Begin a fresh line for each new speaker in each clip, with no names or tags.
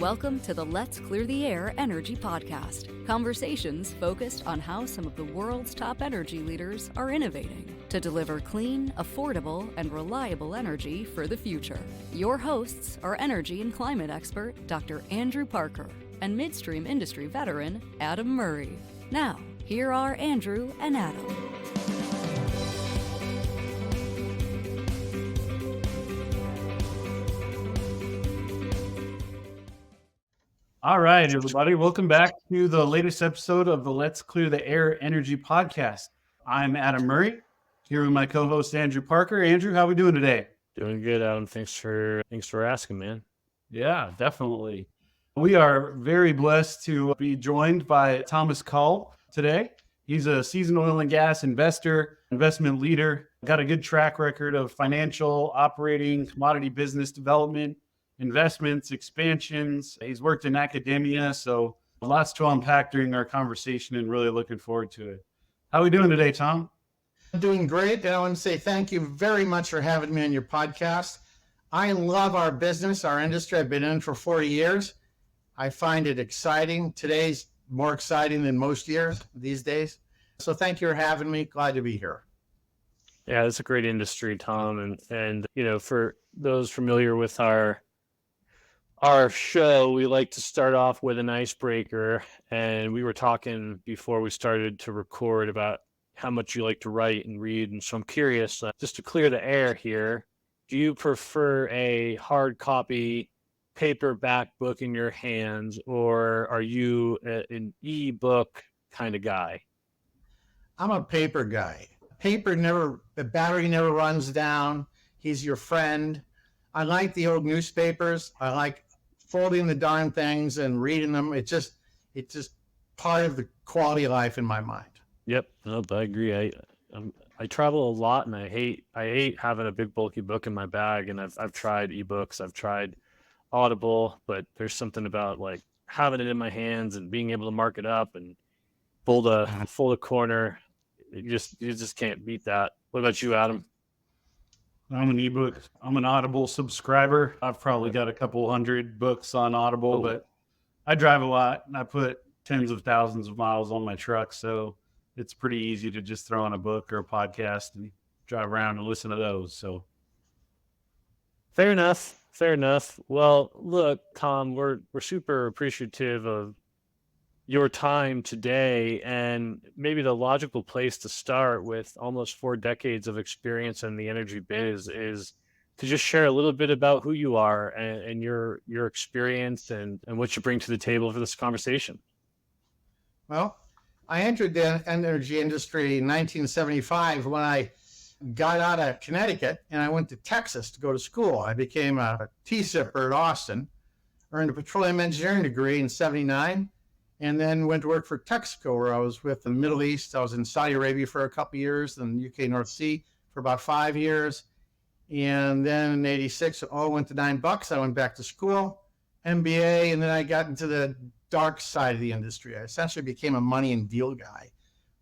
Welcome to the Let's Clear the Air Energy Podcast. Conversations focused on how some of the world's top energy leaders are innovating to deliver clean, affordable, and reliable energy for the future. Your hosts are energy and climate expert Dr. Andrew Parker and midstream industry veteran Adam Murray. Now, here are Andrew and Adam.
All right, everybody. Welcome back to the latest episode of the Let's Clear the Air Energy Podcast. I'm Adam Murray, here with my co-host Andrew Parker. Andrew, how are we doing today?
Doing good, Adam. Thanks for asking, man.
Yeah, definitely. We are very blessed to be joined by Thomas Kalb today. He's a seasoned oil and gas investor, investment leader, got a good track record of financial, operating, commodity business development, investments, expansions. He's worked in academia, so lots to unpack during our conversation and really looking forward to it. How are we doing today, Tom?
I'm doing great. And I want to say thank you very much for having me on your podcast. I love our business, our industry. I've been in for 40 years. I find it exciting. Today's more exciting than most years these days. So thank you for having me. Glad to be here.
Yeah, it's a great industry, Tom. And you know, for those familiar with our show, we like to start off with an icebreaker. And we were talking before we started to record about how much you like to write and read. And so I'm curious, just to clear the air here, do you prefer a hard copy paperback book in your hands, or are you an e-book kind of guy?
I'm a paper guy. The battery never runs down. He's your friend. I like the old newspapers. I like folding the darn things and reading them. It's just part of the quality of life in my mind.
Yep, nope, I agree. I travel a lot, and I hate having a big bulky book in my bag. And I've tried ebooks, I've tried Audible, but there's something about like having it in my hands and being able to mark it up and fold a corner. You just can't beat that. What about you, Adam?
I'm an Audible subscriber. I've probably got a couple hundred books on Audible, but I drive a lot and I put tens of thousands of miles on my truck. So it's pretty easy to just throw on a book or a podcast and drive around and listen to those. So
fair enough. Well, look, Tom, we're super appreciative of your time today, and maybe the logical place to start with almost 4 decades of experience in the energy biz is to just share a little bit about who you are and your experience and what you bring to the table for this conversation.
Well, I entered the energy industry in 1975 when I got out of Connecticut and I went to Texas to go to school. I became a T-sipper at Austin, earned a petroleum engineering degree in 79, and then went to work for Texaco, where I was with the Middle East. I was in Saudi Arabia for a couple of years, then the UK North Sea for about 5 years. And then in 86, it all went to $9. I went back to school, MBA, and then I got into the dark side of the industry. I essentially became a money and deal guy.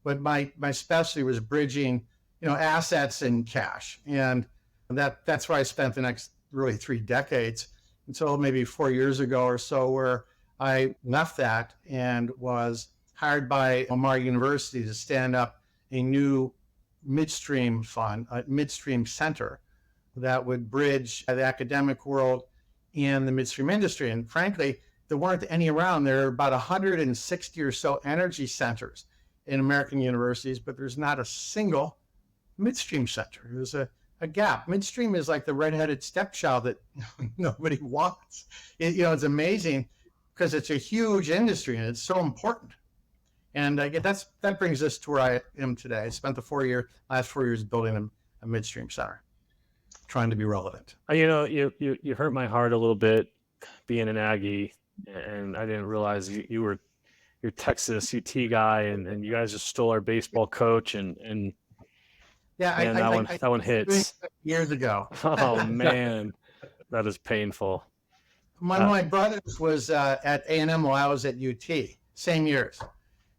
But my specialty was bridging, assets and cash. And that's where I spent the next really 3 decades until maybe 4 years ago or so, where I left that and was hired by Lamar University to stand up a new midstream fund, a midstream center that would bridge the academic world and the midstream industry. And frankly, there weren't any around. There are about 160 or so energy centers in American universities, but there's not a single midstream center. There's a gap. Midstream is like the redheaded stepchild that nobody wants. It's amazing because it's a huge industry and it's so important. And that brings us to where I am today. I spent the last 4 years building a midstream center, trying to be relevant.
You hurt my heart a little bit being an Aggie, and I didn't realize you're Texas UT guy, and you guys just stole our baseball coach, and
yeah,
that one hits
years ago.
Oh man, that is painful.
My brothers was at A&M while I was at UT, same years.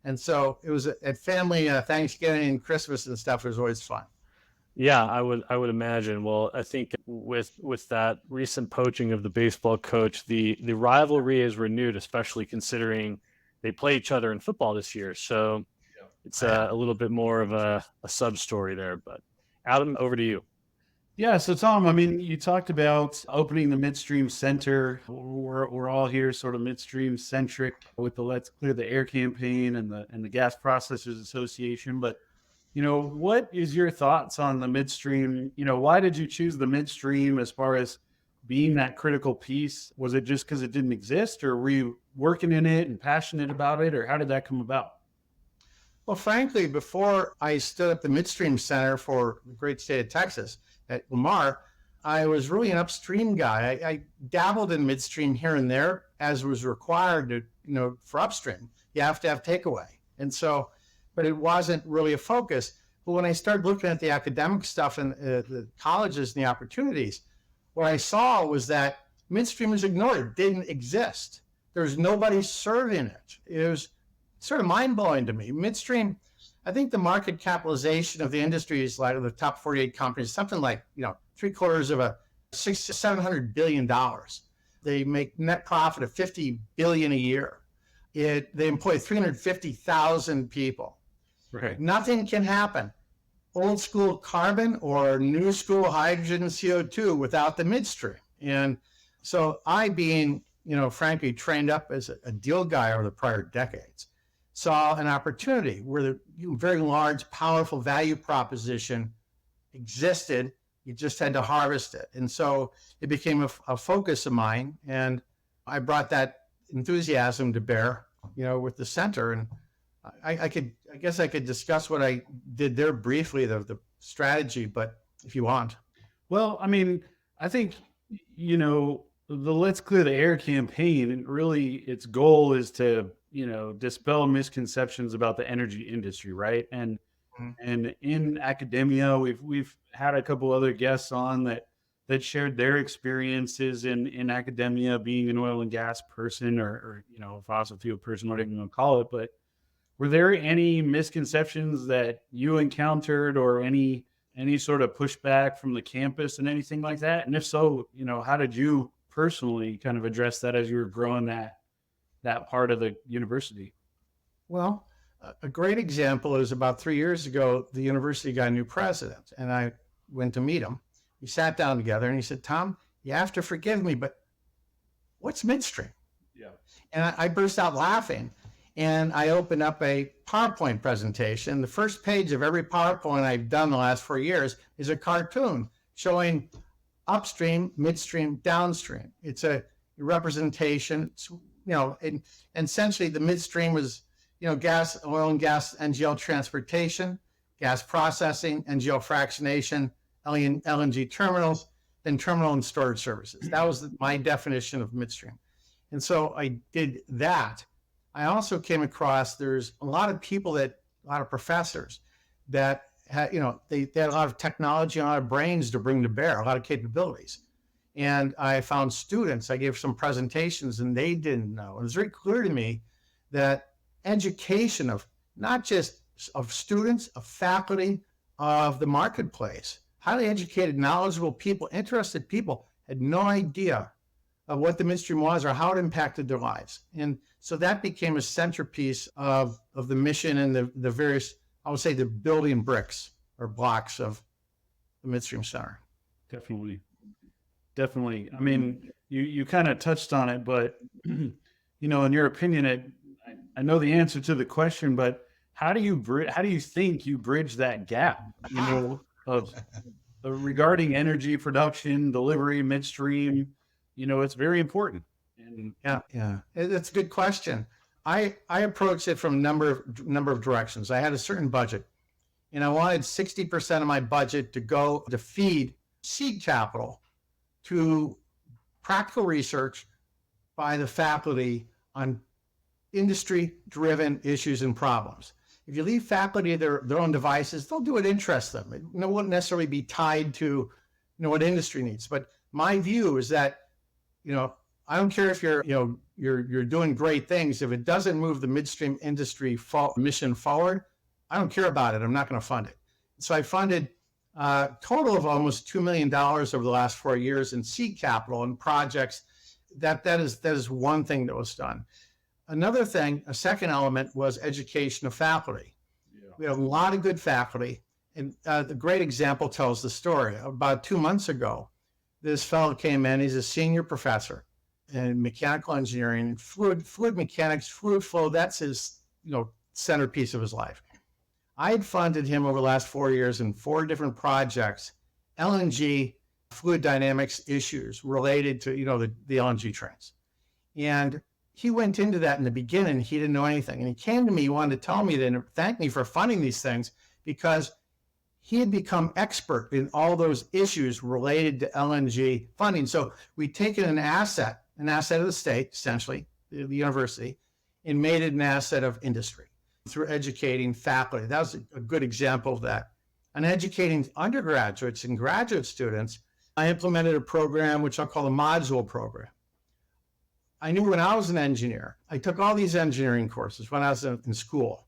And so it was at family Thanksgiving and Christmas and stuff. It was always fun.
Yeah, I would imagine. Well, I think with that recent poaching of the baseball coach, the rivalry is renewed, especially considering they play each other in football this year. So it's
Yeah.
a little bit more of a sub story there. But Adam, over to you.
Yeah, so Tom, I mean, you talked about opening the Midstream Center. We're all here sort of midstream centric with the Let's Clear the Air campaign and the Gas Processors Association. But what is your thoughts on the midstream? Why did you choose the midstream as far as being that critical piece? Was it just because it didn't exist, or were you working in it and passionate about it, or how did that come about?
Well, frankly, before I stood up the Midstream Center for the great state of Texas at Lamar, I was really an upstream guy. I dabbled in midstream here and there as was required to, for upstream. You have to have takeaway. And so, but it wasn't really a focus. But when I started looking at the academic stuff and the colleges and the opportunities, what I saw was that midstream was ignored. It didn't exist. There was nobody serving it. It was sort of mind-blowing to me. Midstream, I think the market capitalization of the industry is like the top 48 companies, something like, three-quarters of a $700 billion. They make net profit of $50 billion a year. They employ 350,000 people.
Right.
Nothing can happen, old school carbon or new school hydrogen and CO2 without the midstream. And so I being, frankly, trained up as a deal guy over the prior decades, saw an opportunity where the very large, powerful value proposition existed. You just had to harvest it. And so it became a focus of mine. And I brought that enthusiasm to bear, with the center. And I guess I could discuss what I did there briefly, the strategy, but if you want.
Well, I mean, I think, the Let's Clear the Air campaign, really its goal is to, dispel misconceptions about the energy industry, right? And in academia, we've had a couple other guests on that shared their experiences in academia, being an oil and gas person or a fossil fuel person, whatever you want to call it. But were there any misconceptions that you encountered, or any sort of pushback from the campus and anything like that? And if so, how did you personally kind of address that as you were growing that part of the university?
Well, a great example is about 3 years ago, the university got a new president, and I went to meet him. We sat down together, and he said, "Tom, you have to forgive me, but what's midstream?"
Yeah.
And I burst out laughing, and I opened up a PowerPoint presentation. The first page of every PowerPoint I've done the last 4 years is a cartoon showing upstream, midstream, downstream. It's a representation, and essentially the midstream was, gas, oil and gas, NGL transportation, gas processing, NGL fractionation, LNG terminals, then terminal and storage services. That was my definition of midstream. And so I did that. I also came across, there's a lot of people a lot of professors that had, they had a lot of technology, a lot of brains to bring to bear, a lot of capabilities. And I found students, I gave some presentations and they didn't know. It was very clear to me that education of not just of students, of faculty, of the marketplace, highly educated, knowledgeable people, interested people had no idea of what the midstream was or how it impacted their lives. And so that became a centerpiece of the mission and the various, I would say, the building bricks or blocks of the Midstream Center.
Definitely. I mean, you kind of touched on it, but in your opinion, I know the answer to the question, but how do you think you bridge that gap, of regarding energy production, delivery, midstream? It's very important. And
yeah, it's a good question. I approached it from a number of directions. I had a certain budget, and I wanted 60% of my budget to go to feed seed capital to practical research by the faculty on industry-driven issues and problems. If you leave faculty their own devices, they'll do what interests them. It won't necessarily be tied to what industry needs. But my view is that I don't care if you're doing great things. If it doesn't move the midstream industry mission forward, I don't care about it. I'm not going to fund it. So I funded Total of almost $2 million over the last 4 years in seed capital and projects. That is one thing that was done. Another thing, a second element, was education of faculty. Yeah. We have a lot of good faculty, and the great example tells the story. About 2 months ago, this fellow came in. He's a senior professor in mechanical engineering, fluid mechanics, fluid flow. That's his centerpiece of his life. I had funded him over the last 4 years in 4 different projects, LNG fluid dynamics issues related to the LNG trains. And he went into that in the beginning. He didn't know anything. And he came to me, he wanted to tell me that, and thank me for funding these things, because he had become expert in all those issues related to LNG funding. So we'd taken an asset of the state, essentially, the university, and made it an asset of industry through educating faculty. That was a good example of that. And educating undergraduates and graduate students, I implemented a program which I'll call the module program. I knew when I was an engineer, I took all these engineering courses when I was in school.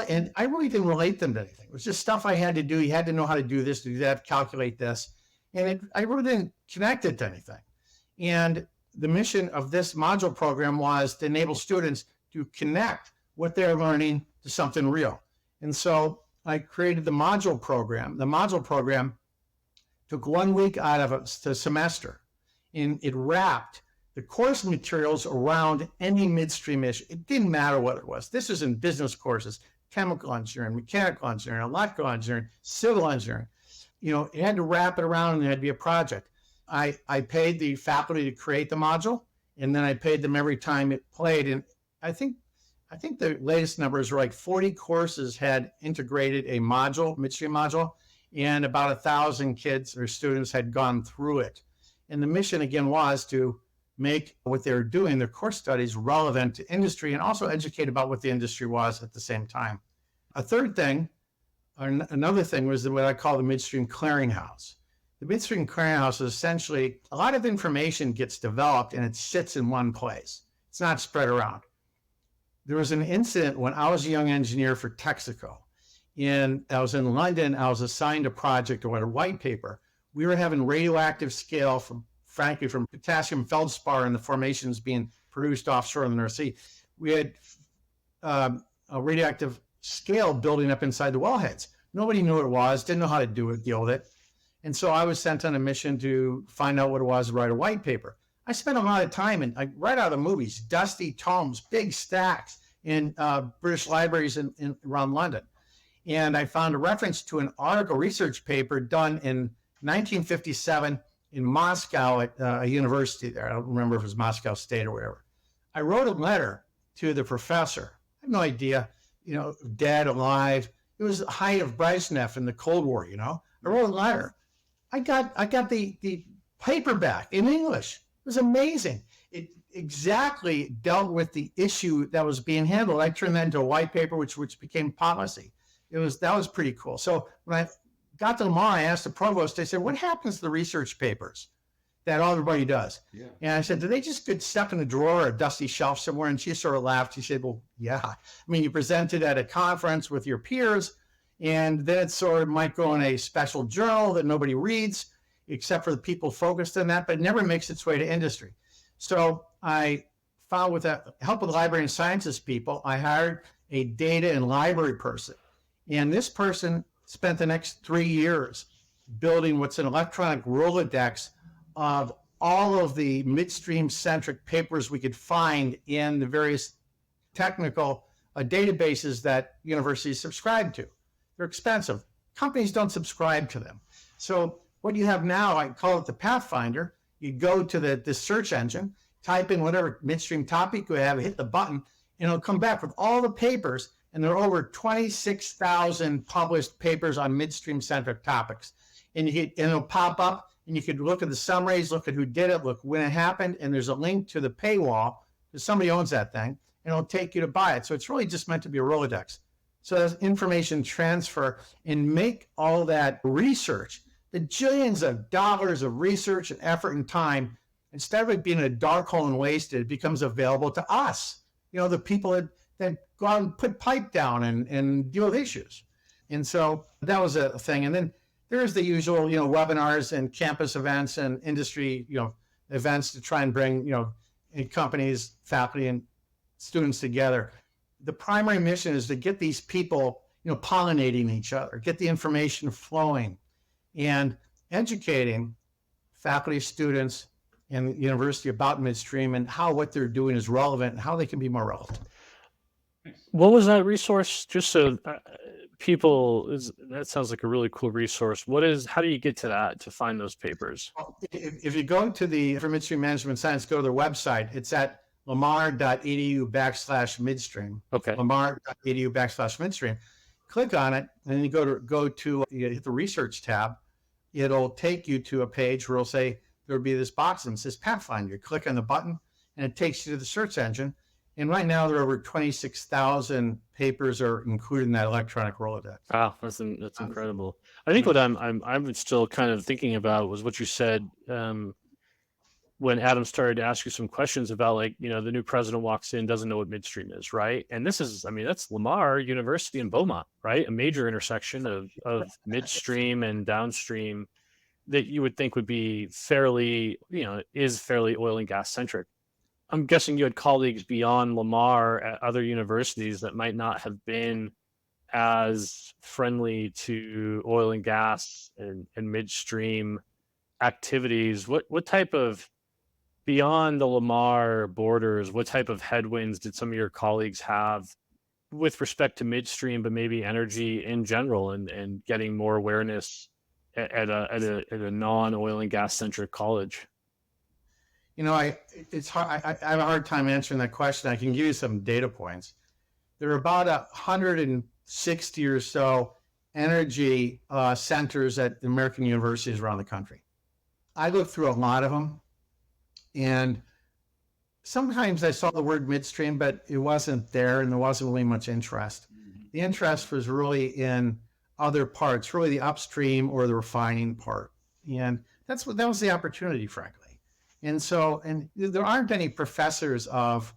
And I really didn't relate them to anything. It was just stuff I had to do. You had to know how to do this, do that, calculate this. And I really didn't connect it to anything. And the mission of this module program was to enable students to connect what they're learning to something real. And so I created the module program. The module program took 1 week out of a semester, and it wrapped the course materials around any midstream issue. It didn't matter what it was. This was in business courses, chemical engineering, mechanical engineering, electrical engineering, civil engineering. It had to wrap it around, and there had to be a project. I paid the faculty to create the module, and then I paid them every time it played. And I think the latest numbers were like 40 courses had integrated a module, midstream module, and about 1,000 kids or students had gone through it. And the mission, again, was to make what they were doing, their course studies, relevant to industry, and also educate about what the industry was at the same time. Another thing was what I call the Midstream Clearinghouse. The Midstream Clearinghouse is essentially a lot of information gets developed and it sits in one place. It's not spread around. There was an incident when I was a young engineer for Texaco, and I was in London. I was assigned a project or a white paper. We were having radioactive scale from potassium feldspar in the formations being produced offshore in the North Sea. We had a radioactive scale building up inside the wellheads. Nobody knew what it was, didn't know how to deal with it. And so I was sent on a mission to find out what it was, write a white paper. I spent a lot of time right out of the movies, dusty tomes, big stacks in British libraries around London. And I found a reference to an article research paper done in 1957 in Moscow at a university there. I don't remember if it was Moscow State or whatever. I wrote a letter to the professor. I have no idea, dead, alive. It was the height of Brezhnev in the Cold War, I wrote a letter. I got the paperback in English. It was amazing. It exactly dealt with the issue that was being handled. I turned that into a white paper, which became policy. That was pretty cool. So when I got to Lamar, I asked the provost, I said, what happens to the research papers that everybody does? Yeah. And I said, do they just get stuck in a drawer or a dusty shelf somewhere? And she sort of laughed. She said, well, yeah. You presented at a conference with your peers, and then it sort of might go in a special journal that nobody reads, except for the people focused on that, but it never makes its way to industry. So I found, with the help of the library and sciences people, I hired a data and library person. And this person spent the next 3 years building what's an electronic Rolodex of all of the midstream-centric papers we could find in the various technical databases that universities subscribe to. They're expensive. Companies don't subscribe to them. So what you have now, I call it the Pathfinder. You go to the search engine, type in whatever midstream topic you have, hit the button, and it'll come back with all the papers. And there are over 26,000 published papers on midstream-centric topics. And it'll pop up, and you could look at the summaries, look at who did it, look when it happened, and there's a link to the paywall, because somebody owns that thing, and it'll take you to buy it. So it's really just meant to be a Rolodex. So there's information transfer, and make all that research, the jillions of dollars of research and effort and time, instead of it being a dark hole and wasted, it becomes available to us, the people that go out and put pipe down and deal with issues. And so that was a thing. And then there's the usual, webinars and campus events and industry, events to try and bring, companies, faculty, and students together. The primary mission is to get these people, pollinating each other, get the information flowing, and educating faculty, students, and the university about Midstream and how what they're doing is relevant and how they can be more relevant.
What was that resource? Just so that sounds like a really cool resource. How do you get to that, to find those papers?
If you go to for Midstream Management Science, go to their website. It's at lamar.edu/midstream.
Okay.
lamar.edu/midstream. Click on it, and then you hit the research tab. It'll take you to a page where it'll say, there'll be this box and it says Pathfinder. You click on the button and it takes you to the search engine. And right now there are over 26,000 papers are included in that electronic Rolodex.
Wow, that's incredible. I think what I'm still kind of thinking about was what you said when Adam started to ask you some questions about, like, the new president walks in, doesn't know what Midstream is, right? And that's Lamar University in Beaumont, right? A major intersection of midstream and downstream that you would think would be fairly oil and gas centric. I'm guessing you had colleagues beyond Lamar at other universities that might not have been as friendly to oil and gas and midstream activities. What type of, beyond the Lamar borders, what type of headwinds did some of your colleagues have with respect to midstream, but maybe energy in general, and getting more awareness at a non-oil and gas centric college?
It's hard. I have a hard time answering that question. I can give you some data points. There are about 160 or so energy centers at the American universities around the country. I looked through a lot of them, and sometimes I saw the word midstream, but it wasn't there, and there wasn't really much interest. The interest was really in other parts, really the upstream or the refining part, and that was the opportunity, frankly. And there aren't any professors of,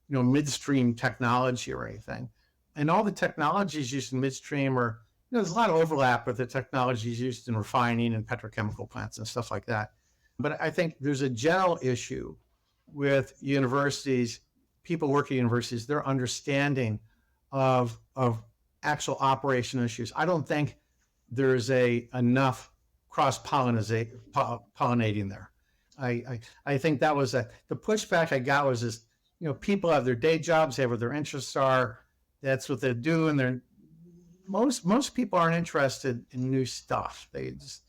midstream technology or anything. And all the technologies used in midstream are, there's a lot of overlap with the technologies used in refining and petrochemical plants and stuff like that. But I think there's a general issue with universities, people working at universities, their understanding of actual operation issues. I don't think there's enough cross-pollinating there. I think that was the pushback I got was this, people have their day jobs, they have what their interests are, that's what they do, and most people aren't interested in new stuff. They just,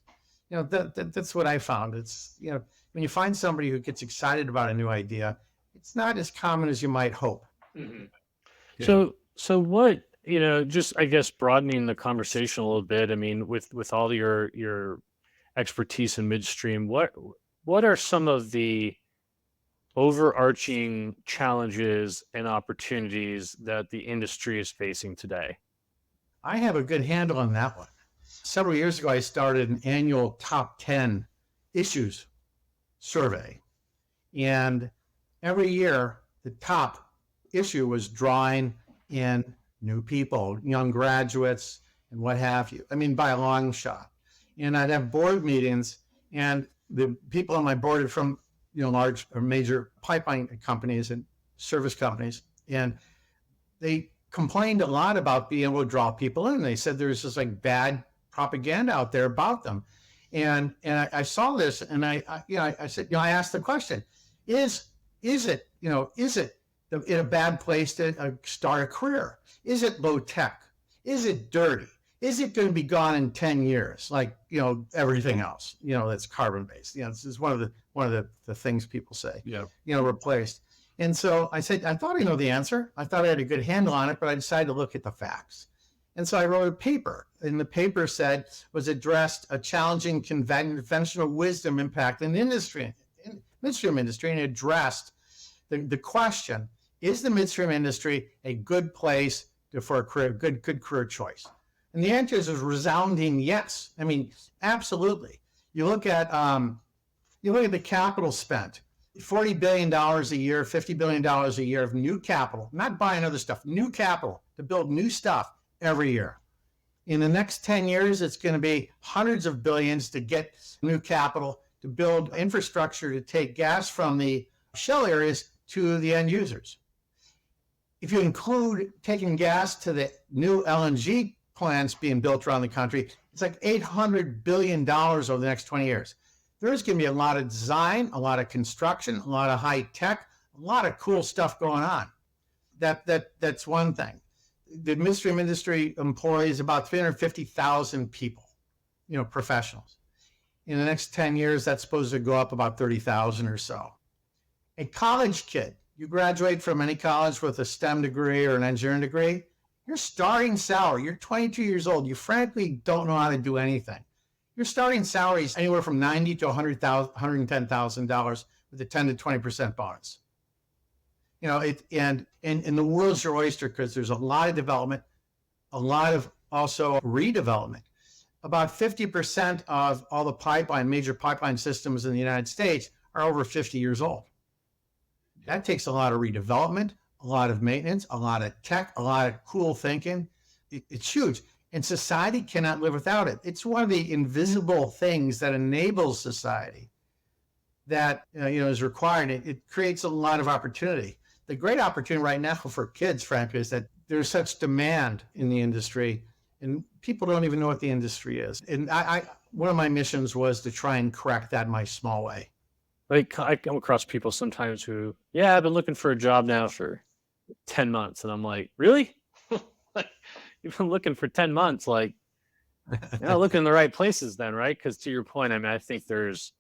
that's what I found. It's, when you find somebody who gets excited about a new idea, it's not as common as you might hope.
Mm-hmm. Yeah. So what, just, I guess, broadening the conversation a little bit, I mean, with all your expertise in midstream, what are some of the overarching challenges and opportunities that the industry is facing today?
I have a good handle on that one. Several years ago, I started an annual top 10 issues survey. And every year, the top issue was drawing in new people, young graduates, and what have you. I mean, by a long shot. And I'd have board meetings, and the people on my board are from, large or major pipeline companies and service companies. And they complained a lot about being able to draw people in. They said there's this bad propaganda out there about them. And I saw this, and I said, I asked the question, is it in a bad place to start a career? Is it low tech? Is it dirty? Is it going to be gone in 10 years? Like, everything else, that's carbon based. This is one of the things people say, replaced. And so I said, I thought I know the answer. I thought I had a good handle on it, but I decided to look at the facts. And so I wrote a paper, and the paper was addressed a challenging conventional wisdom impact in the industry, midstream industry, and addressed the question, is the midstream industry a good place for a career, good career choice? And the answer is a resounding yes. I mean, absolutely. You look at the capital spent, $40 billion a year, $50 billion a year of new capital, not buying other stuff, new capital to build new stuff every year. In the next 10 years, it's going to be hundreds of billions to get new capital to build infrastructure to take gas from the shale areas to the end users. If you include taking gas to the new LNG plants being built around the country, it's like $800 billion over the next 20 years. There's going to be a lot of design, a lot of construction, a lot of high tech, a lot of cool stuff going on. That's one thing. The midstream industry employs about 350,000 people, professionals. In the next 10 years, that's supposed to go up about 30,000 or so. A college kid, you graduate from any college with a STEM degree or an engineering degree, your starting salary, you're 22 years old, you frankly don't know how to do anything. Your starting salary is anywhere from $90,000 to $110,000 with a 10 to 20% bonus. And the world's your oyster because there's a lot of development, a lot of also redevelopment. About 50% of all the major pipeline systems in the United States are over 50 years old. That takes a lot of redevelopment, a lot of maintenance, a lot of tech, a lot of cool thinking. It's huge. And society cannot live without it. It's one of the invisible things that enables society that is required. It creates a lot of opportunity. The great opportunity right now for kids, frankly, is that there's such demand in the industry, and people don't even know what the industry is. And one of my missions was to try and correct that in my small way.
Like, I come across people sometimes who, I've been looking for a job now for 10 months. And I'm like, really? Like, you've been looking for 10 months. Like, you're not looking in the right places then, right? Because to your point, I think there's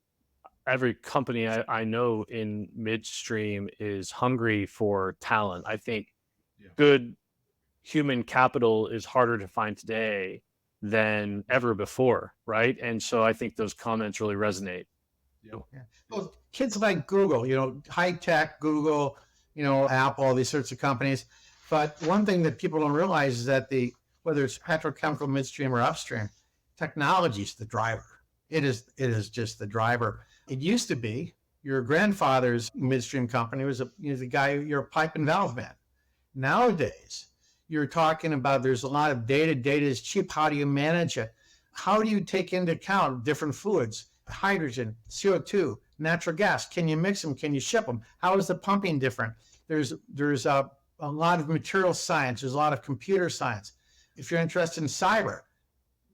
every company I know in midstream is hungry for talent. I think good human capital is harder to find today than ever before, right? And so I think those comments really resonate.
Yeah. Well, kids like Google, high tech, Google, Apple, all these sorts of companies. But one thing that people don't realize is that whether it's petrochemical, midstream, or upstream, technology is the driver. It is just the driver. It used to be your grandfather's midstream company was the guy, you're a pipe and valve man. Nowadays, you're talking about there's a lot of data. Data is cheap. How do you manage it? How do you take into account different fluids? Hydrogen, CO2, natural gas. Can you mix them? Can you ship them? How is the pumping different? There's a lot of material science. There's a lot of computer science. If you're interested in cyber,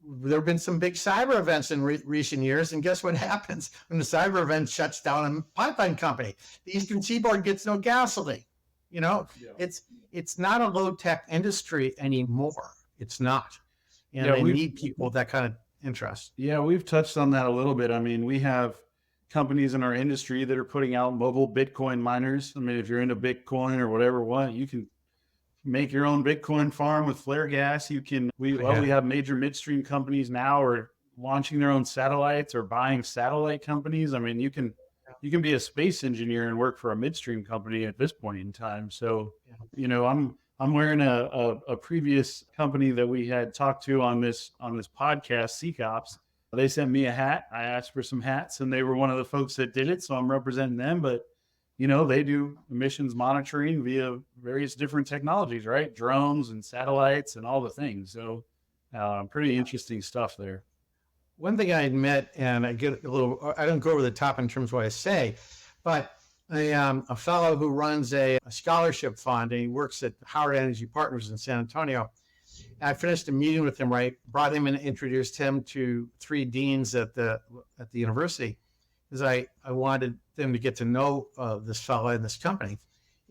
there have been some big cyber events in recent years, and guess what happens when the cyber event shuts down a pipeline company? The Eastern Seaboard gets no gasoline. It's not a low-tech industry anymore. It's not. And they need people with that kind of interest.
Yeah, we've touched on that a little bit. I mean, we have companies in our industry that are putting out mobile Bitcoin miners. I mean, if you're into Bitcoin or whatever, you can make your own Bitcoin farm with flare gas. We have major midstream companies now are launching their own satellites or buying satellite companies. I mean, you can be a space engineer and work for a midstream company at this point in time. So, I'm wearing a previous company that we had talked to on this podcast, CCOPS. They sent me a hat. I asked for some hats, and they were one of the folks that did it. So I'm representing them. But, they do emissions monitoring via various different technologies, right? Drones and satellites and all the things. So pretty interesting stuff there.
One thing I admit, and I don't go over the top in terms of what I say, but a fellow who runs a scholarship fund, and he works at Howard Energy Partners in San Antonio. I finished a meeting with him, right? Brought him and introduced him to 3 deans at the university, because I wanted them to get to know this fellow in this company,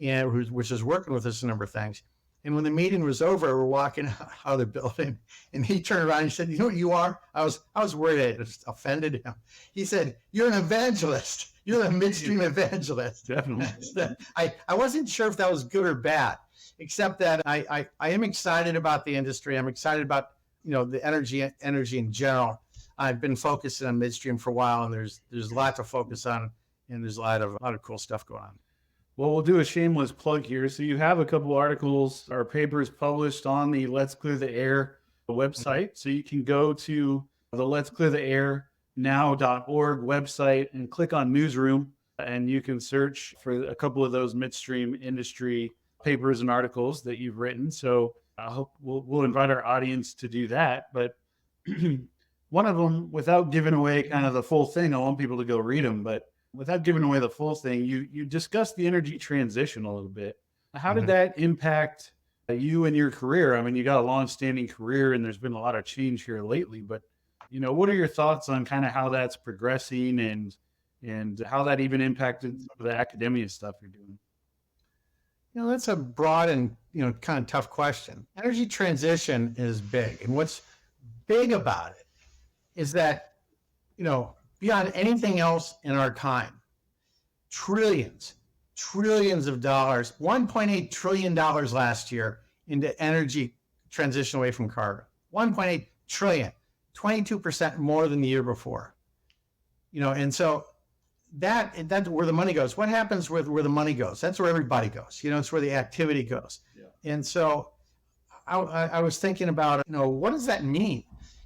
and which is working with us a number of things. And when the meeting was over, we're walking out of the building, and he turned around and said, "You know what you are?" I was worried it offended him. He said, "You're an evangelist. You're a midstream evangelist."
Definitely.
I wasn't sure if that was good or bad, except that I am excited about the industry. I'm excited about the energy in general. I've been focusing on midstream for a while, and there's a lot to focus on, and there's a lot of cool stuff going on.
Well, we'll do a shameless plug here. So you have a couple articles or papers published on the Let's Clear the Air website. So you can go to the Let's Clear the Air now.org website and click on newsroom, and you can search for a couple of those midstream industry papers and articles that you've written. So I hope we'll invite our audience to do that. But one of them, without giving away kind of the full thing, I want people to go read them, but without giving away the full thing, you discussed the energy transition a little bit. How did that impact you and your career? I mean, you got a long-standing career, and there's been a lot of change here lately. But what are your thoughts on kind of how that's progressing and how that even impacted the academia stuff you're doing?
That's a broad and kind of tough question. Energy transition is big, and what's big about it is that beyond anything else in our time, trillions of dollars, $1.8 trillion last year into energy transition away from carbon. 1.8 trillion, 22% more than the year before. And so that's where the money goes. What happens with where the money goes? That's where everybody goes. It's where the activity goes. Yeah. And so I was thinking about, what does that mean?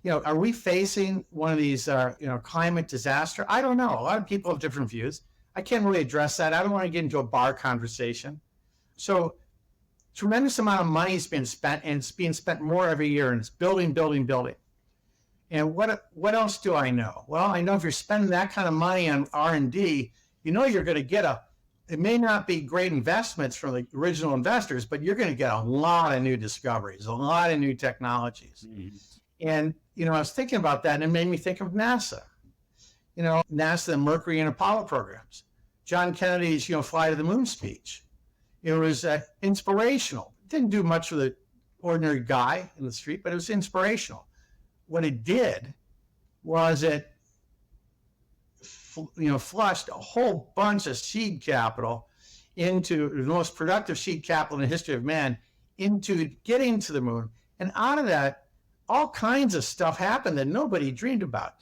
Are we facing one of these, climate disaster? I don't know. A lot of people have different views. I can't really address that. I don't want to get into a bar conversation. So tremendous amount of money has been spent, and it's being spent more every year, and it's building. And what else do I know? Well, I know if you're spending that kind of money on R&D, you're going to get it may not be great investments from the original investors, but you're going to get a lot of new discoveries, a lot of new technologies. Mm-hmm. And, I was thinking about that, and it made me think of NASA. NASA, the Mercury and Apollo programs. John Kennedy's, fly to the moon speech. It was inspirational. It didn't do much for the ordinary guy in the street, but it was inspirational. What it did was it, flushed a whole bunch of seed capital into the most productive seed capital in the history of man into getting to the moon. And out of that, all kinds of stuff happened that nobody dreamed about.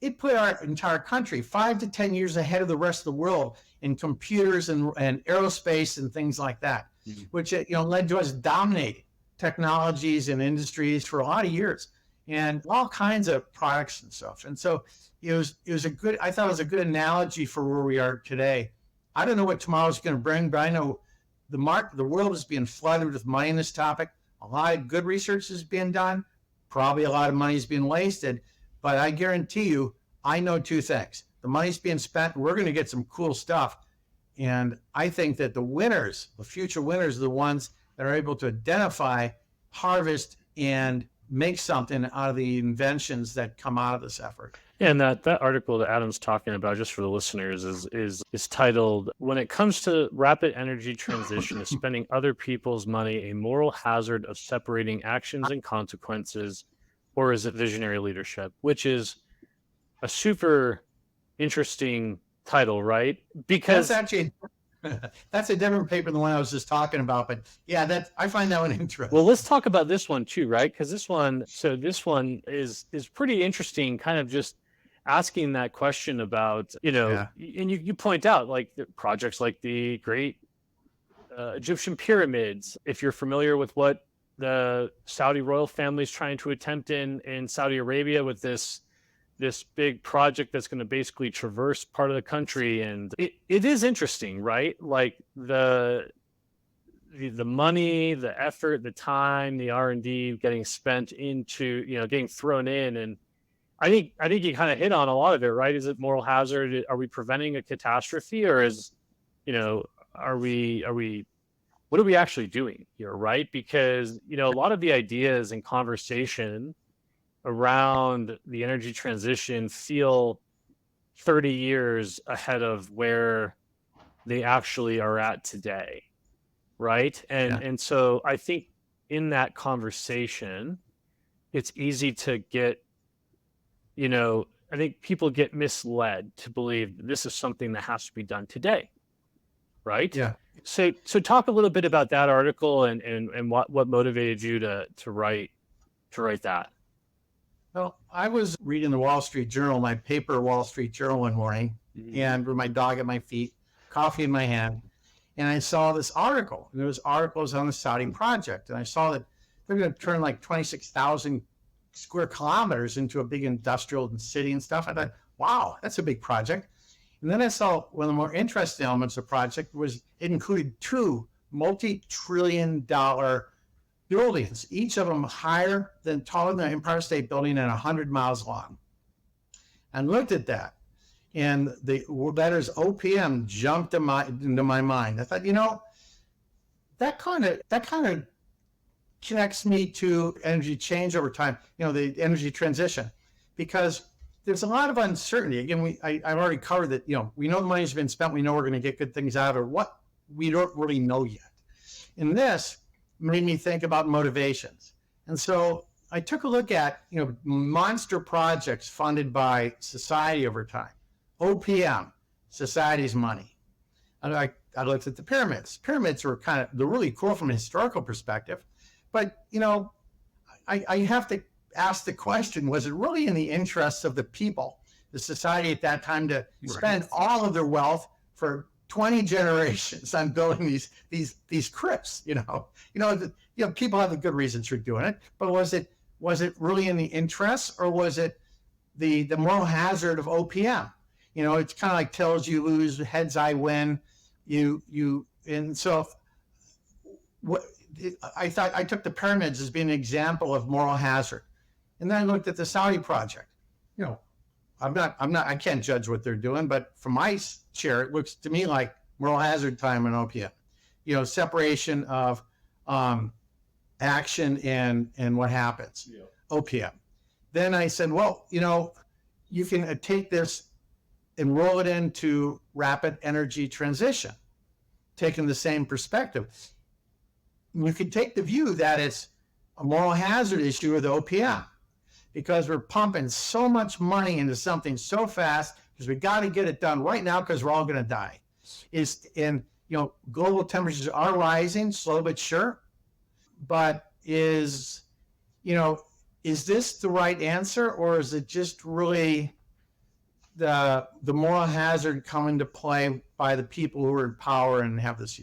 It put our entire country 5 to 10 years ahead of the rest of the world in computers and aerospace and things like that, mm-hmm. which led to us dominating technologies and industries for a lot of years, and all kinds of products and stuff. And so I thought it was a good analogy for where we are today. I don't know what tomorrow's going to bring, but I know the world is being flooded with money in this topic. A lot of good research is being done. Probably a lot of money is being wasted, but I guarantee you, I know two things. The money's being spent, we're going to get some cool stuff. And I think that the future winners, are the ones that are able to identify, harvest, and make something out of the inventions that come out of this effort.
Yeah, and that article that Adam's talking about, just for the listeners, is titled, "When It Comes to Rapid Energy Transition, is Spending Other People's Money a Moral Hazard of Separating Actions and Consequences, or is it Visionary Leadership?" Which is a super interesting title, right? Because
that's a different paper than the one I was just talking about. But yeah, I find that one interesting.
Well, let's talk about this one too, right? Because this one is pretty interesting, kind of just asking that question about, and you point out like projects like the great Egyptian pyramids. If you're familiar with what the Saudi royal family is trying to attempt in Saudi Arabia with this big project that's going to basically traverse part of the country, and it is interesting, right? Like the money, the effort, the time, the R&D getting spent into, getting thrown in. And I think you kind of hit on a lot of it, right? Is it moral hazard? Are we preventing a catastrophe, or is, are we what are we actually doing here, right? Because, a lot of the ideas and conversation around the energy transition feel 30 years ahead of where they actually are at today, right? And so I think in that conversation, it's easy to get, I think people get misled to believe that this is something that has to be done today, right?
Yeah.
So talk a little bit about that article and what motivated you to write that.
Well, I was reading the Wall Street Journal, my paper Wall Street Journal one morning, mm-hmm. and with my dog at my feet, coffee in my hand, and I saw this article. And there was articles on the Saudi project, and I saw that they're going to turn like 26,000 square kilometers into a big industrial city and stuff. I thought, wow, that's a big project. And then I saw one of the more interesting elements of the project was it included two multi-trillion-dollar buildings, each of them taller than the Empire State Building and 100 miles long. And looked at that, and the letters OPM jumped into my mind. I thought, that kind of connects me to energy change over time, the energy transition, because there's a lot of uncertainty. Again, I've already covered that, we know the money's been spent, we know we're going to get good things out of it. What we don't really know yet. And this made me think about motivations. And so I took a look at, monster projects funded by society over time. OPM, society's money. And I looked at the pyramids. Pyramids were they're really cool from a historical perspective. But, I have to ask the question, was it really in the interests of the people, the society at that time, to spend all of their wealth for 20 generations on building these crypts? People have the good reasons for doing it, but was it really in the interests, or was it the moral hazard of OPM? It's kind of like tails you lose, heads I win. And so what I thought, I took the pyramids as being an example of moral hazard. And then I looked at the Saudi project. I can't judge what they're doing, but from my chair, it looks to me like moral hazard time in OPM. Separation of action and what happens. Yeah. OPM. Then I said, well, you can take this and roll it into rapid energy transition, taking the same perspective. You could take the view that it's a moral hazard issue with OPM, because we're pumping so much money into something so fast because we got to get it done right now because we're all going to die. Global temperatures are rising, slow but sure. But is this the right answer, or is it just really the moral hazard come into play by the people who are in power and have this?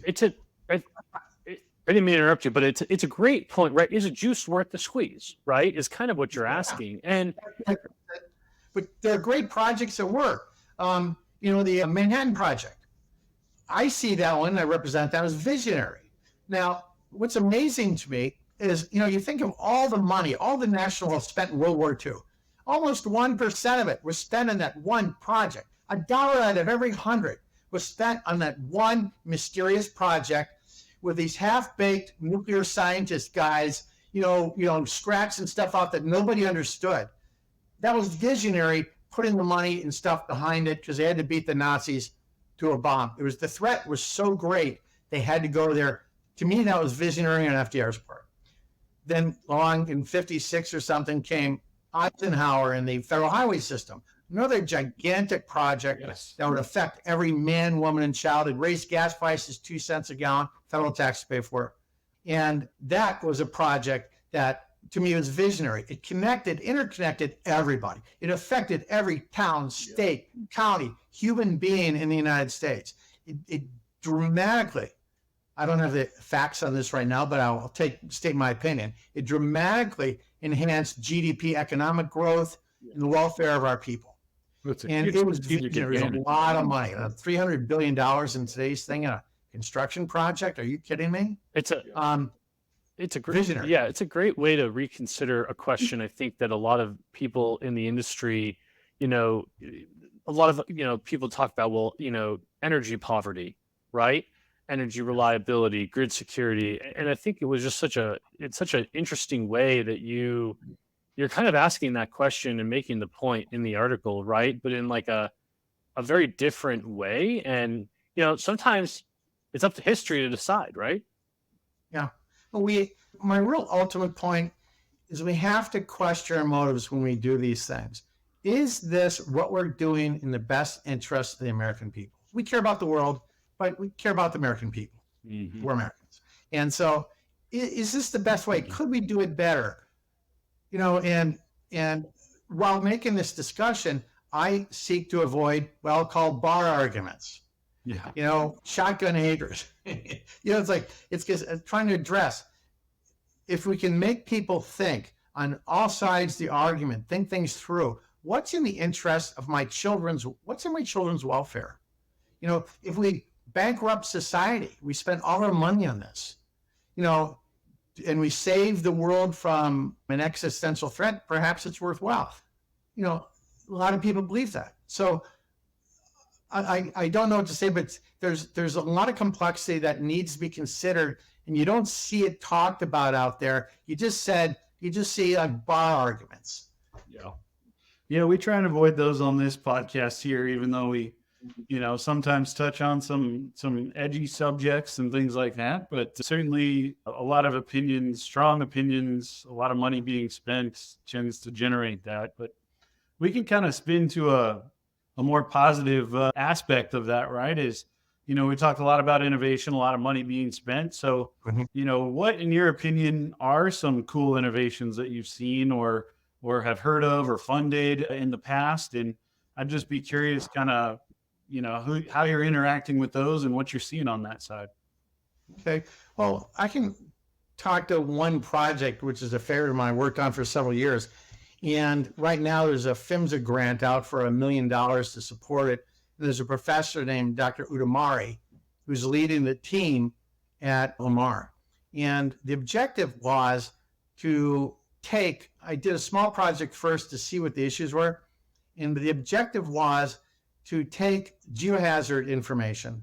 I didn't mean to interrupt you, but it's a great point, right? Is a juice worth the squeeze, right? Is kind of what you're asking. And
but there are great projects at work. The Manhattan Project. I see that one, I represent that as visionary. Now, what's amazing to me is, you think of all the money, all the national wealth spent in World War II. Almost 1% of it was spent on that one project. $1 out of every 100 was spent on that one mysterious project, with these half-baked nuclear scientist guys, scratching stuff out that nobody understood. That was visionary, putting the money and stuff behind it because they had to beat the Nazis to a bomb. The threat was so great, they had to go there. To me, that was visionary on FDR's part. Then along in 56 or something came Eisenhower and the federal highway system. Another gigantic project that would affect every man, woman, and child. It raised gas prices 2 cents a gallon, federal tax to pay for it. And that was a project that, to me, was visionary. It interconnected everybody. It affected every town, state, county, human being in the United States. It dramatically, I don't have the facts on this right now, but I'll state my opinion. It dramatically enhanced GDP, economic growth, and the welfare of our people. It was a lot of money. $300 billion in today's thing in a construction project. Are you kidding me?
It's a great
visionary.
Yeah, it's a great way to reconsider a question. I think that a lot of people in the industry, a lot of people talk about, energy poverty, right? Energy reliability, grid security, and I think it was just such an interesting way that you're kind of asking that question and making the point in the article, right? But in like a very different way. And, sometimes it's up to history to decide, right?
Yeah. My real ultimate point is we have to question our motives when we do these things. Is this what we're doing in the best interest of the American people? We care about the world, but we care about the American people. Mm-hmm. We're Americans. And so is this the best way? Could we do it better? And while making this discussion, I seek to avoid what I'll call bar arguments. Yeah. Shotgun haters. It's because trying to address, if we can make people think on all sides of the argument, think things through, what's in the interest of what's in my children's welfare? If we bankrupt society, we spend all our money on this, and we save the world from an existential threat, perhaps it's worthwhile. A lot of people believe that. So I don't know what to say, but there's a lot of complexity that needs to be considered, and you don't see it talked about out there. You just see like bar arguments.
Yeah, we try and avoid those on this podcast here, even though we, sometimes touch on some edgy subjects and things like that. But certainly a lot of opinions, strong opinions, a lot of money being spent tends to generate that. But we can kind of spin to a more positive aspect of that, right? Is, we talked a lot about innovation, a lot of money being spent. So, what, in your opinion, are some cool innovations that you've seen or have heard of or funded in the past? And I'd just be curious kind of, how you're interacting with those and what you're seeing on that side.
Okay. Well, I can talk to one project, which is a favorite of mine, worked on for several years. And right now there's a PHMSA grant out for $1 million to support it. And there's a professor named Dr. Udamari who's leading the team at Lamar. And the objective was I did a small project first to see what the issues were. And the objective was to take geohazard information,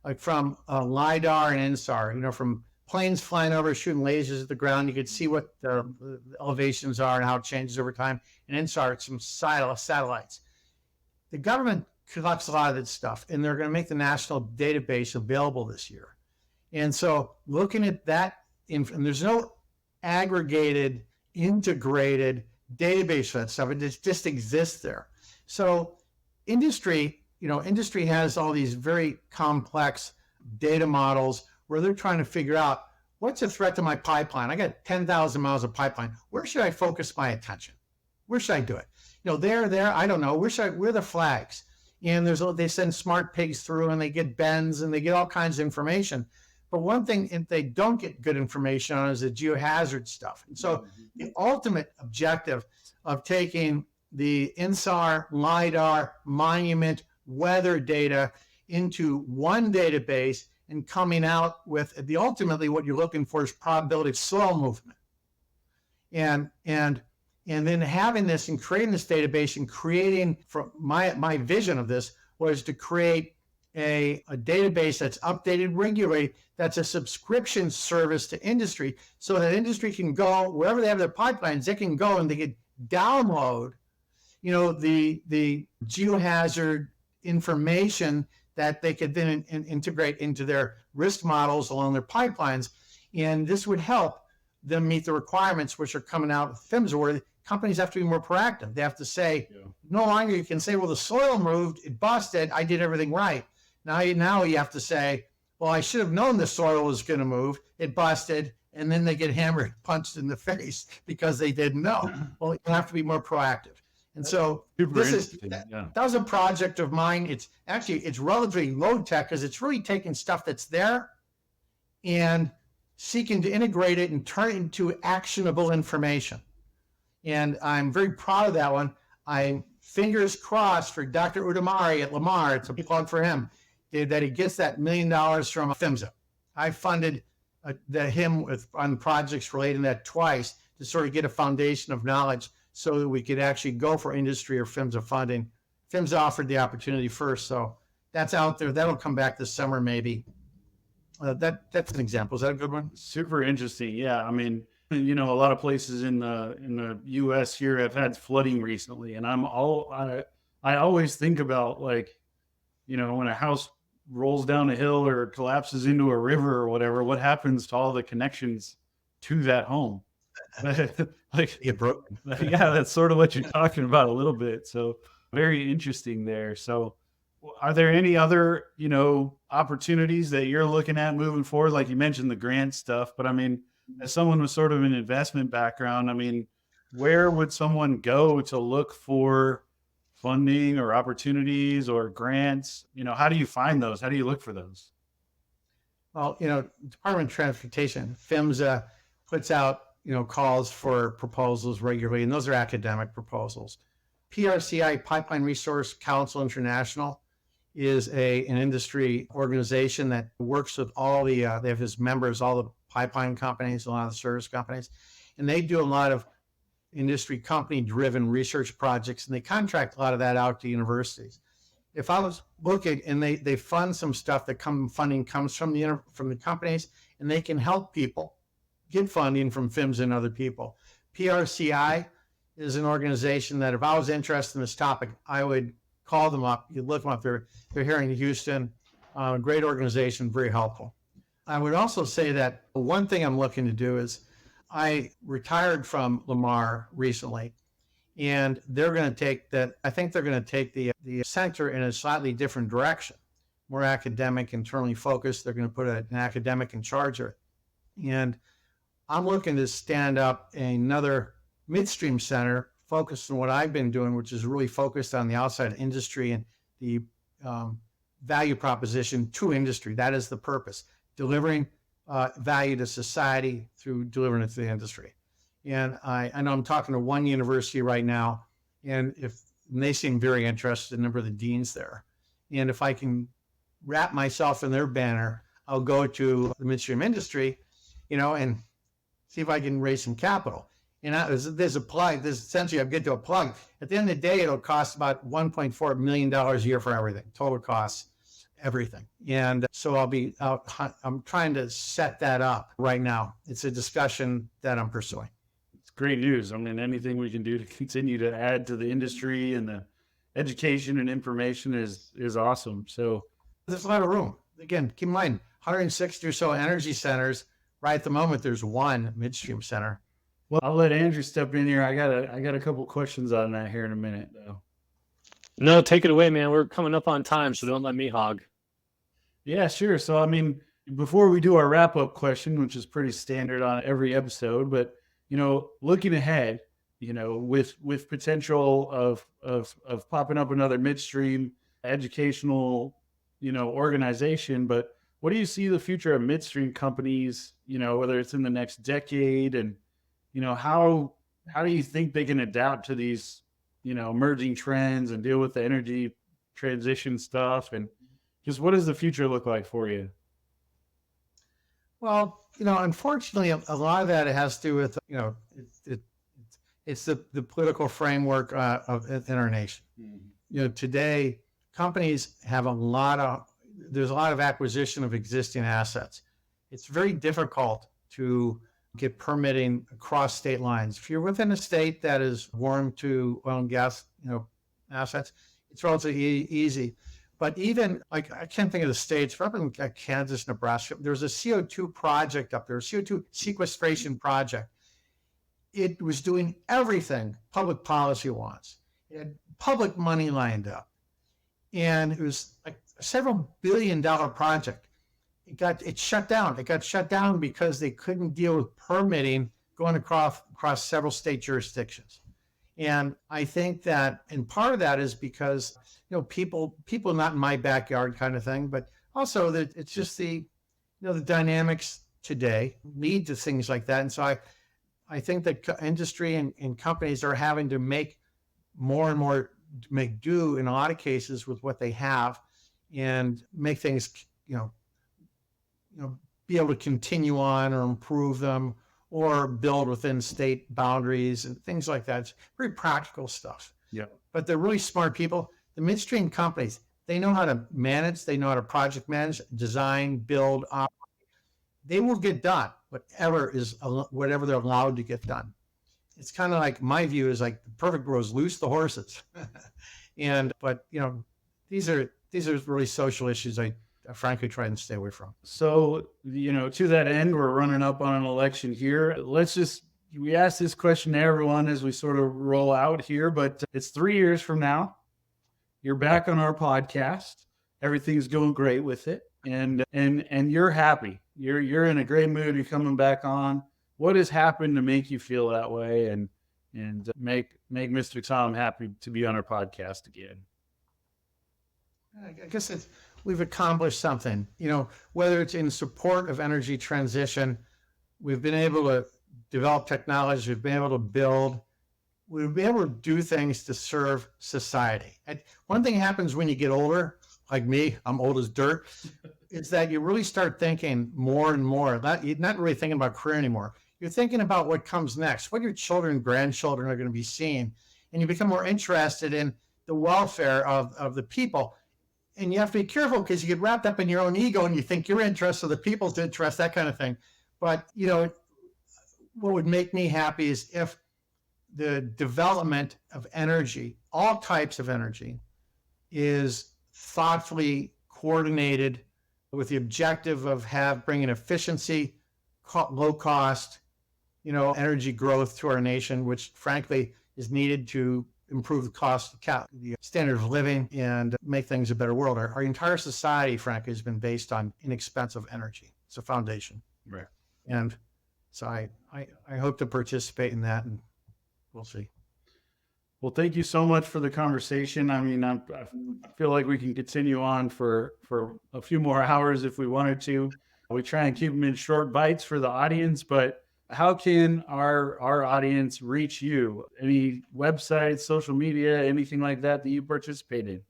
like from LIDAR and INSAR, from planes flying over, shooting lasers at the ground. You could see what the elevations are and how it changes over time. And INSAR, it's some satellites. The government collects a lot of this stuff, and they're going to make the national database available this year. And so looking at that, and there's no aggregated, integrated database for that stuff. It just exists there. So industry has all these very complex data models where they're trying to figure out what's a threat to my pipeline. I got 10,000 miles of pipeline. Where should I focus my attention? Where should I do it? There, I don't know. Where are the flags? And they send smart pigs through, and they get bends, and they get all kinds of information. But one thing if they don't get good information on is the geohazard stuff. And so the ultimate objective of taking the INSAR, LIDAR, monument, weather data into one database and coming out with ultimately what you're looking for is probability of soil movement. And then having this and creating this database and creating, from my vision of this was to create a database that's updated regularly, that's a subscription service to industry, so that industry can go wherever they have their pipelines, they can go and they can download, the geohazard information that they could then integrate into their risk models along their pipelines. And this would help them meet the requirements which are coming out with PHMSA, where companies have to be more proactive. They have to say, no longer you can say, well, the soil moved, it busted, I did everything right. Now you have to say, well, I should have known the soil was going to move, it busted, and then they get hammered, punched in the face because they didn't know. Well, you have to be more proactive. And so that was a project of mine. It's relatively low tech because it's really taking stuff that's there and seeking to integrate it and turn it into actionable information. And I'm very proud of that one. I'm fingers crossed for Dr. Udamari at Lamar. It's a plug for him that he gets that $1 million from PHMSA. I funded him on projects related to that twice to sort of get a foundation of knowledge so that we could actually go for industry or PHMSA funding. PHMSA offered the opportunity first, so that's out there. That'll come back this summer maybe. That's an example. Is that a good one?
Super interesting. Yeah, I mean, a lot of places in the U.S. here have had flooding recently, and I always think about, like, when a house rolls down a hill or collapses into a river or whatever, what happens to all the connections to that home? Like,
Get broken.
Yeah, that's sort of what you're talking about a little bit. So very interesting there. So are there any other, opportunities that you're looking at moving forward? Like you mentioned the grant stuff, but I mean, as someone with sort of an investment background, I mean, where would someone go to look for funding or opportunities or grants? How do you find those? How do you look for those?
Well, Department of Transportation, PHMSA, puts out, calls for proposals regularly, and those are academic proposals. PRCI, Pipeline Resource Council International, is an industry organization that works with all they have as members, all the pipeline companies, a lot of the service companies, and they do a lot of industry company-driven research projects, and they contract a lot of that out to universities. If I was looking, and they fund some stuff funding comes from the companies, and they can help people get funding from FIMS and other people. PRCI is an organization that if I was interested in this topic, I would call them up. You look them up. They're here in Houston. Great organization, very helpful. I would also say that one thing I'm looking to do is I retired from Lamar recently, and they're going to take that. I think they're going to take the center in a slightly different direction, more academic, internally focused. They're going to put an academic in charge of it. And I'm looking to stand up another midstream center focused on what I've been doing, which is really focused on the outside industry and the value proposition to industry. That is the purpose, delivering value to society through delivering it to the industry. And I know I'm talking to one university right now, and they seem very interested, a number of the deans there. And if I can wrap myself in their banner, I'll go to the midstream industry, and see if I can raise some capital. And there's a plug. There's essentially, I get to a plug. At the end of the day, it'll cost about $1.4 million a year for everything, total costs, everything. And so I'm trying to set that up right now. It's a discussion that I'm pursuing.
It's great news. I mean, anything we can do to continue to add to the industry and the education and information is awesome. So
there's a lot of room. Again, keep in mind, 160 or so energy centers. Right at the moment, there's one midstream center.
Well, I'll let Andrew step in here. I got a couple questions on that here in a minute, though.
No, take it away, man. We're coming up on time, so don't let me hog.
Yeah, sure. So, I mean, before we do our wrap-up question, which is pretty standard on every episode, but, looking ahead, with potential of popping up another midstream educational, organization, but what do you see the future of midstream companies, whether it's in the next decade, and, how do you think they can adapt to these, emerging trends and deal with the energy transition stuff? And just what does the future look like for you?
Well, unfortunately, a lot of that has to do with, it's the political framework in our nation. Mm-hmm. Today, companies have there's a lot of acquisition of existing assets. It's very difficult to get permitting across state lines. If you're within a state that is warm to oil and gas, assets, it's relatively easy. But even, I can't think of the states, up in Kansas, Nebraska, there's a CO2 project up there, a CO2 sequestration project. It was doing everything public policy wants. It had public money lined up. And it was like a several billion-dollar project. It shut down. It got shut down because they couldn't deal with permitting going across several state jurisdictions. And I think that, and part of that is because, people not in my backyard kind of thing, but also that it's just the dynamics today lead to things like that. And so I think that industry and companies are having to make more and more, make do in a lot of cases with what they have, and make things, be able to continue on or improve them or build within state boundaries and things like that. It's very practical stuff.
Yeah.
But they're really smart people. The midstream companies, they know how to manage, they know how to project manage, design, build, operate. They will get done whatever they're allowed to get done. It's kind of like, my view is like the perfect rule is loose the horses. But these are really social issues I frankly try and stay away from.
So, to that end, we're running up on an election here. We ask this question to everyone as we sort of roll out here, but it's 3 years from now. You're back on our podcast. Everything's going great with it. And you're happy. You're in a great mood. You're coming back on. What has happened to make you feel that way and make Mr. Tom happy to be on our podcast again?
I guess we've accomplished something, whether it's in support of energy transition. We've been able to develop technology. We've been able to build. We've been able to do things to serve society. And one thing happens when you get older, like me, I'm old as dirt. is that you really start thinking more and more. You're not really thinking about career anymore. You're thinking about what comes next, what your children and grandchildren are going to be seeing, and you become more interested in the welfare of the people. And you have to be careful because you get wrapped up in your own ego and you think your interest or the people's interest, that kind of thing. But, what would make me happy is if the development of energy, all types of energy, is thoughtfully coordinated with the objective of bringing efficiency, low cost, energy growth to our nation, which frankly is needed to improve the standard of living and make things a better world. Our entire society, frankly, has been based on inexpensive energy. It's a foundation.
Right.
And so I hope to participate in that, and we'll see.
Well, thank you so much for the conversation. I mean, I feel like we can continue on for a few more hours if we wanted to. We try and keep them in short bites for the audience, but how can our audience reach you? Any websites, social media, anything like that you participate in?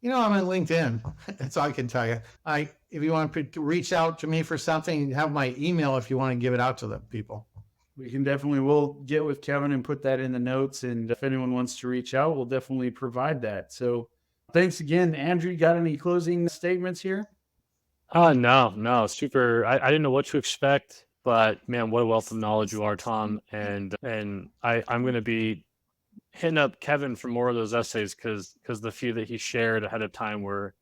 I'm on LinkedIn. That's all I can tell you. If you want to reach out to me for something, have my email if you want to give it out to the people.
We'll get with Kevin and put that in the notes. And if anyone wants to reach out, we'll definitely provide that. So thanks again, Andrew. You got any closing statements here?
No, super. I didn't know what to expect, but man, what a wealth of knowledge you are, Tom. And I'm going to be hitting up Kevin for more of those essays because the few that he shared ahead of time were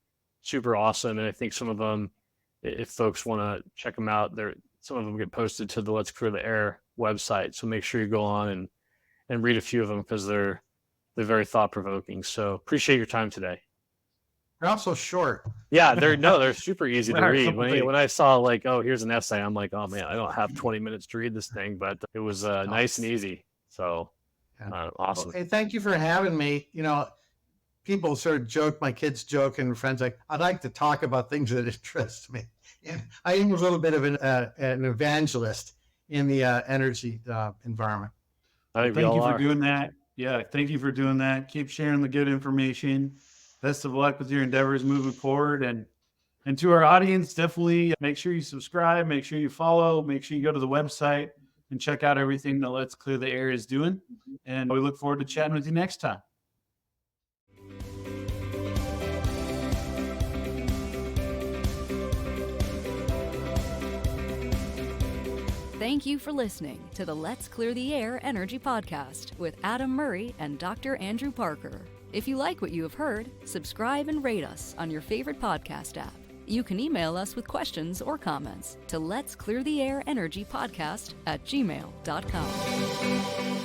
super awesome. And I think some of them, if folks want to check them out, some of them get posted to the Let's Clear the Air website. So make sure you go on and read a few of them because they're very thought provoking. So appreciate your time today.
They're also short.
Yeah, they're super easy to read. When I saw like, oh, here's an essay, I'm like, oh man, I don't have 20 minutes to read this thing, but it was nice and easy. So awesome.
Well, hey, thank you for having me. People sort of joke, my kids joke, and friends like, I'd like to talk about things that interest me. And I am a little bit of an evangelist in the energy environment.
Thank you for doing that. Yeah, thank you for doing that. Keep sharing the good information. Best of luck with your endeavors moving forward. And to our audience, definitely make sure you subscribe, make sure you follow, make sure you go to the website and check out everything that Let's Clear the Air is doing. And we look forward to chatting with you next time.
Thank you for listening to the Let's Clear the Air Energy Podcast with Adam Murray and Dr. Andrew Parker. If you like what you have heard, subscribe and rate us on your favorite podcast app. You can email us with questions or comments to Let's Clear the Air Energy Podcast at gmail.com.